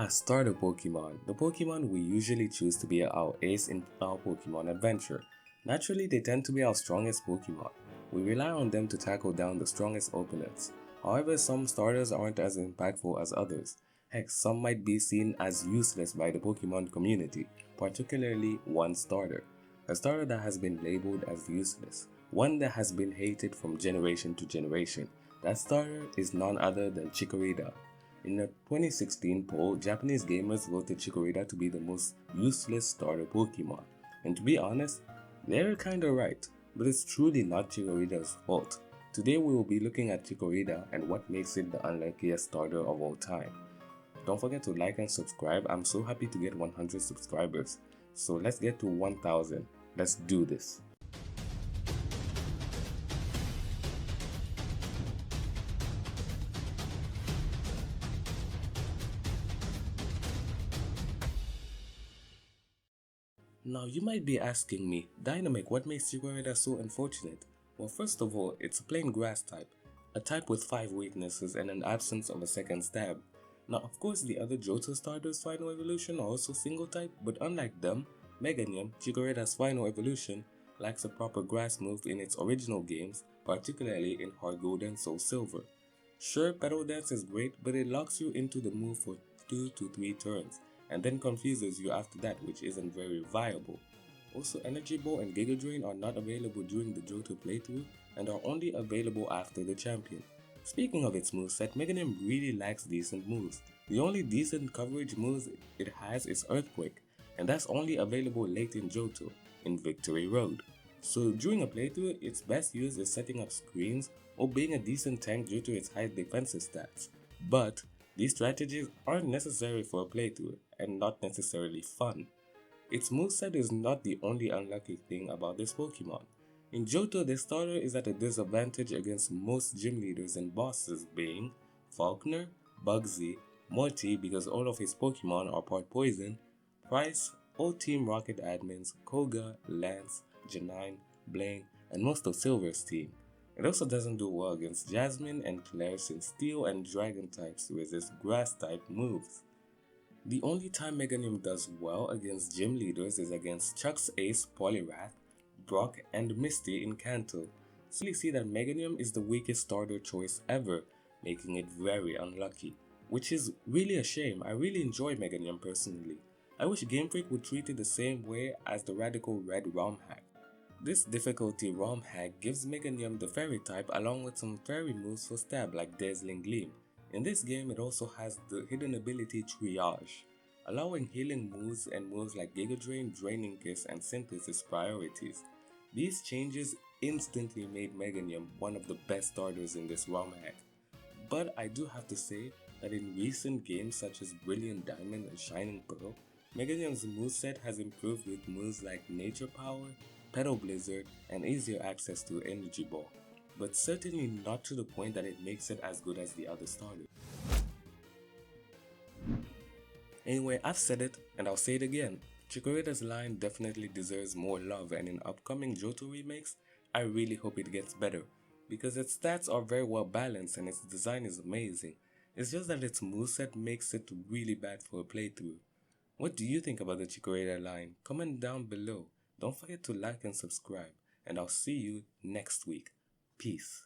Starter Pokemon. The Pokemon we usually choose to be our ace in our Pokemon adventure. Naturally, they tend to be our strongest Pokemon. We rely on them to tackle down the strongest opponents. However, some starters aren't as impactful as others. Heck, some might be seen as useless by the Pokemon community, particularly one starter. A starter that has been labeled as useless. One that has been hated from generation to generation. That starter is none other than Chikorita. In a 2016 poll, Japanese gamers voted Chikorita to be the most useless starter Pokemon. And to be honest, they're kinda right, but it's truly not Chikorita's fault. Today we will be looking at Chikorita and what makes it the unluckiest starter of all time. Don't forget to like and subscribe. I'm so happy to get 100 subscribers. So let's get to 1000. Let's do this. Now you might be asking me, Dynamic, what makes Chikorita so unfortunate? Well, first of all, it's a plain grass type, a type with 5 weaknesses and an absence of a second stab. Now of course the other Johto starters' final evolution are also single type, but unlike them, Meganium, Chikorita's final evolution, lacks a proper grass move in its original games, particularly in Heart Gold and Soul Silver. Sure, Petal Dance is great, but it locks you into the move for 2 to 3 turns, and then confuses you after that, which isn't very viable. Also, Energy Ball and Giga Drain are not available during the Johto playthrough and are only available after the champion. Speaking of its moveset, Meganium really lacks decent moves. The only decent coverage moves it has is Earthquake, and that's only available late in Johto, in Victory Road. So during a playthrough, its best use is setting up screens or being a decent tank due to its high defensive stats. But these strategies aren't necessary for a playthrough and not necessarily fun. Its moveset is not the only unlucky thing about this Pokemon. In Johto, the starter is at a disadvantage against most gym leaders and bosses being Faulkner, Bugsy, Morty because all of his Pokemon are part poison, Price, all Team Rocket admins, Koga, Lance, Janine, Blaine, and most of Silver's team. It also doesn't do well against Jasmine and Claire since Steel and Dragon types resist Grass type moves. The only time Meganium does well against gym leaders is against Chuck's ace Poliwrath, Brock, and Misty in Kanto. So you see that Meganium is the weakest starter choice ever, making it very unlucky. Which is really a shame. I really enjoy Meganium personally. I wish Game Freak would treat it the same way as the Radical Red ROM hack. This difficulty ROM hack gives Meganium the Fairy type along with some fairy moves for stab like Dazzling Gleam. In this game it also has the hidden ability Triage, allowing healing moves and moves like Giga Drain, Draining Kiss, and Synthesis priorities. These changes instantly made Meganium one of the best starters in this ROM hack. But I do have to say that in recent games such as Brilliant Diamond and Shining Pearl, Meganium's moveset has improved with moves like Nature Power, Petal Blizzard, and easier access to Energy Ball, but certainly not to the point that it makes it as good as the other starters. Anyway, I've said it and I'll say it again. Chikorita's line definitely deserves more love, and in upcoming Johto remakes, I really hope it gets better, because its stats are very well balanced and its design is amazing. It's just that its moveset makes it really bad for a playthrough. What do you think about the Chikorita line? Comment down below. Don't forget to like and subscribe, and I'll see you next week. Peace.